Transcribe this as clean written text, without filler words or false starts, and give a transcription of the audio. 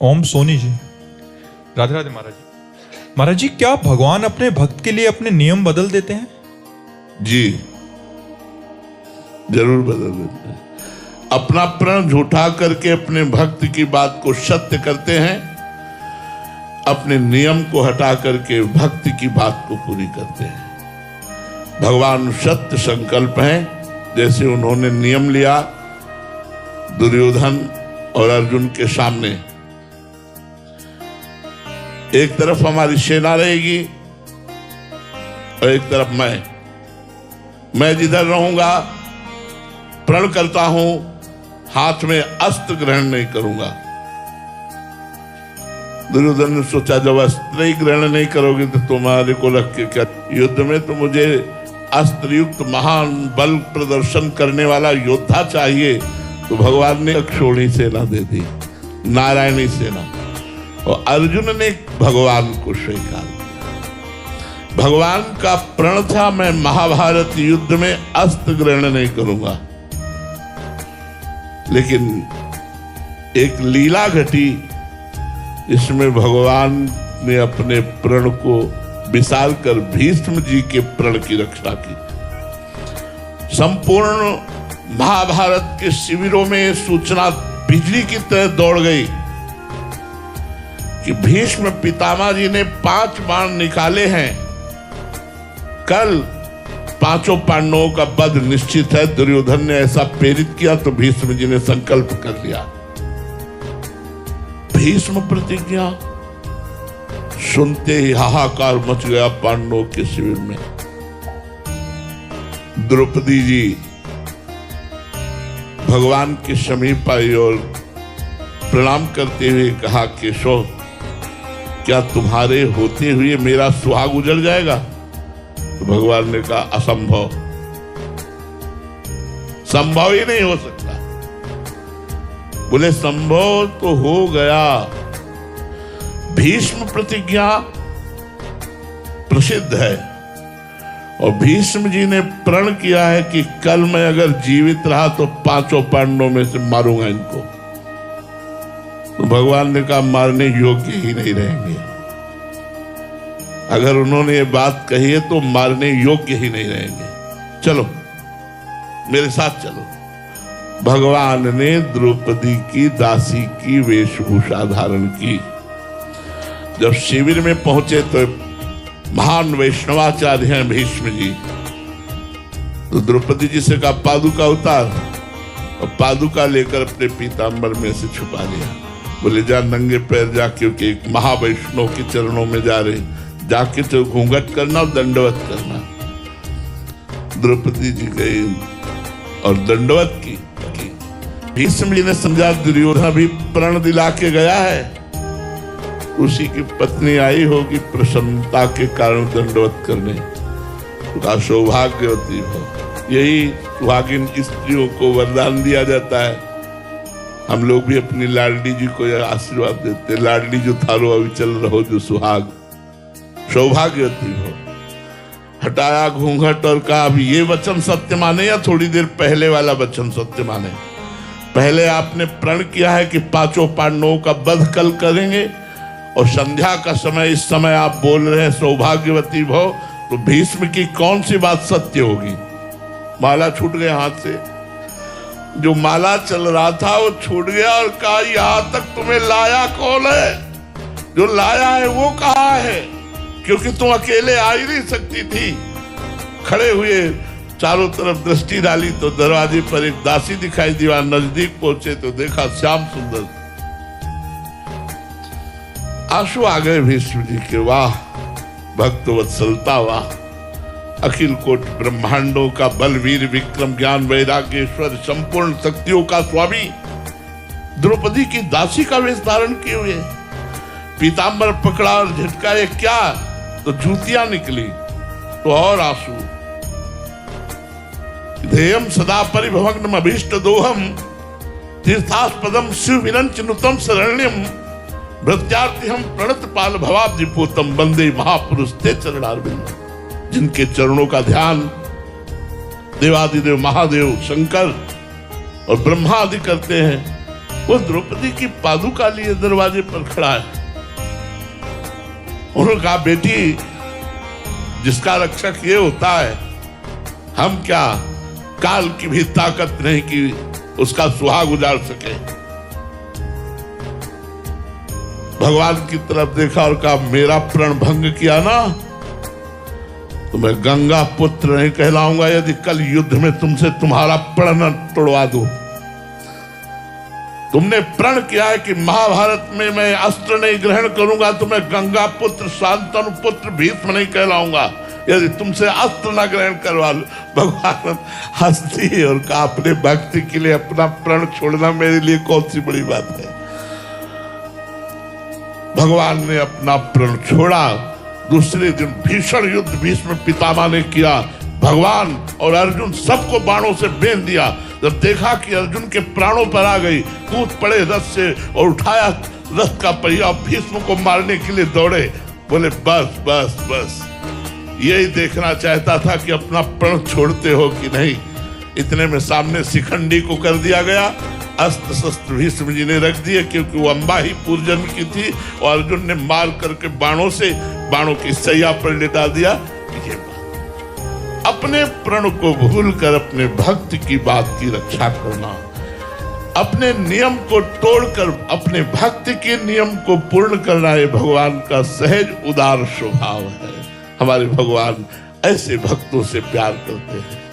ओम सोनी जी, राधे राधे महाराज जी। महाराज जी, क्या भगवान अपने भक्त के लिए अपने नियम बदल देते हैं? जी, जरूर बदल देते हैं। अपना प्रण झूठा करके अपने भक्त की बात को सत्य करते हैं, अपने नियम को हटा करके भक्त की बात को पूरी करते हैं। भगवान सत्य संकल्प हैं। जैसे उन्होंने नियम लिया दुर्योधन और अर्जुन के सामने, एक तरफ हमारी सेना रहेगी और एक तरफ मैं जिधर रहूंगा प्रण करता हूं, हाथ में अस्त्र ग्रहण नहीं करूंगा। दुर्योधन ने सोचा, जब अस्त्र ही ग्रहण नहीं करोगे तो तुम्हारे को रख के क्या, युद्ध में तो मुझे अस्त्र युक्त महान बल प्रदर्शन करने वाला योद्धा चाहिए। तो भगवान ने अक्षोणी सेना दे दी, नारायणी सेना, और अर्जुन ने भगवान को स्वीकार किया। भगवान का प्रण था, मैं महाभारत युद्ध में अस्त्र ग्रहण नहीं करूंगा। लेकिन एक लीला घटी, इसमें भगवान ने अपने प्रण को विसार कर भीष्म जी के प्रण की रक्षा की। संपूर्ण महाभारत के शिविरों में सूचना बिजली की तरह दौड़ गई कि भीष्म पितामह जी ने 5 बाण निकाले हैं, कल 5 पांडवों का वध निश्चित है। दुर्योधन ने ऐसा प्रेरित किया तो भीष्म जी ने संकल्प कर लिया। भीष्म प्रतिज्ञा सुनते ही हाहाकार मच गया पांडवों के शिविर में। द्रौपदी जी भगवान के समीप आई और प्रणाम करते हुए कहा, केशव, क्या तुम्हारे होते हुए मेरा सुहाग उजड़ जाएगा? तो भगवान ने कहा, असंभव, संभव ही नहीं हो सकता। बोले, संभव तो हो गया। भीष्म प्रतिज्ञा प्रसिद्ध है और भीष्म जी ने प्रण किया है कि कल मैं अगर जीवित रहा तो 5 पांडवों में से मारूंगा इनको। तो भगवान ने कहा, मारने योग्य ही नहीं रहेंगे। अगर उन्होंने ये बात कही है तो मारने योग्य ही नहीं रहेंगे। चलो मेरे साथ चलो। भगवान ने द्रौपदी की दासी की वेशभूषा धारण की। जब शिविर में पहुंचे तो महान वैष्णवाचार्य हैं भीष्म जी। तो द्रौपदी जी से कहा, पादुका उतार, और पादुका लेकर अपने पीतांबर में से छुपा लिया। बोले, जा नंगे पैर जा, क्योंकि एक महावैष्णव के चरणों में जा रहे, जाके तो घूंघट करना और दंडवत करना। द्रौपदी जी गई और दंडवत की। भीष्म जी ने समझा दुर्योधन भी प्रण दिला के गया है, उसी की पत्नी आई होगी प्रसन्नता के कारण दंडवत करने। उसका सौभाग्यवती हो। यही सुहागिन स्त्रियों को वरदान दिया जाता है। हम लोग भी अपनी लाडली जी को यह आशीर्वाद देते, लाडली जो थारो अविचल रहो जो सुहाग, सौभाग्यवती हो। हटाया घूंघट और कहा, अब ये वचन सत्य माने या थोड़ी देर पहले वाला वचन सत्य माने? पहले आपने प्रण किया है कि 5 पांडवों का वध कल करेंगे, और संध्या का समय इस समय आप बोल रहे हैं सौभाग्यवती भव, तो भीष्म की कौन सी बात सत्य होगी? माला छूट गया हाथ से। जो माला चल रहा था वो छूट गया और कहा, यहां तक तुम्हें लाया कौन है? जो लाया है वो कहाँ है? क्योंकि तुम अकेले आ ही नहीं सकती थी। खड़े हुए चारों तरफ दृष्टि डाली तो दरवाजे पर एक दासी दिखाई दी। नजदीक पहुंचे तो देखा श्याम सुंदर। आंसू आ गए भीष्म जी के। वाह भक्त वत्सलता, वाह अखिल कोट ब्रह्मांडों का बलवीर विक्रम ज्ञान वैराग्येश्वर संपूर्ण शक्तियों का स्वामी द्रौपदी की दासी का वेश धारण किए हुए पीतांबर पकड़ा और झटकाए, क्या तो जूतियां निकली। तो और आंसू। ध्येयम सदा परिभवग्नम अभीष्ट दोहम तीर्थास्पदम शिव विनंच नुतम शरण्यम भृत्यार्थी हम प्रणत पाल भवाब्धिपूतम वंदे महापुरुष ते चरणारविंद। जिनके चरणों का ध्यान देवादिदेव महादेव शंकर और ब्रह्मा आदि करते हैं, वो द्रौपदी की पादुका लिए दरवाजे पर खड़ा है। उन्होंने कहा, बेटी, जिसका रक्षक ये होता है, हम क्या काल की भी ताकत नहीं कि उसका सुहाग उजाड़ सके। भगवान की तरफ देखा और कहा, मेरा प्रण भंग किया ना तो मैं गंगा पुत्र नहीं कहलाऊंगा यदि कल युद्ध में तुमसे तुम्हारा प्रण न तोड़वा दूं। तुमने प्रण किया है कि महाभारत में मैं अस्त्र नहीं ग्रहण करूंगा तो मैं गंगा पुत्र शांतनु पुत्र भीष्म नहीं कहलाऊंगा यदि तुमसे अस्त्र न ग्रहण करवा लूं। भगवान हंसती और कहा, अपने भक्ति के लिए अपना प्रण छोड़ना मेरे लिए कौन सी बड़ी बात है। भगवान ने अपना प्रण छोड़ा। दूसरे दिन भीषण युद्ध भीष्म पितामह ने किया। भगवान और अर्जुन सबको बाणों से बेंध दिया। जब देखा कि अर्जुन के प्राणों पर आ गई, कूद पड़े रथ से और उठाया रथ का पहिया, भीष्म को मारने के लिए दौड़े। बोले, बस बस बस, यही देखना चाहता था कि अपना प्रण छोड़ते हो कि नहीं। इतने में सामने शिखंडी को कर दिया गया। अस्त्र शस्त्र भीष्म जी ने रख दिए क्योंकि वो अंबा ही पूर्वजन्म की थी और अर्जुन ने मार करके बाणों की सैया पर लिटा दिया। ये बात, अपने प्रण को भूलकर अपने भक्त की बात की रक्षा करना, अपने नियम को तोड़कर अपने भक्त के नियम को पूर्ण करना, ये भगवान का सहज उदार स्वभाव है। हमारे भगवान ऐसे भक्तों से प्यार करते हैं।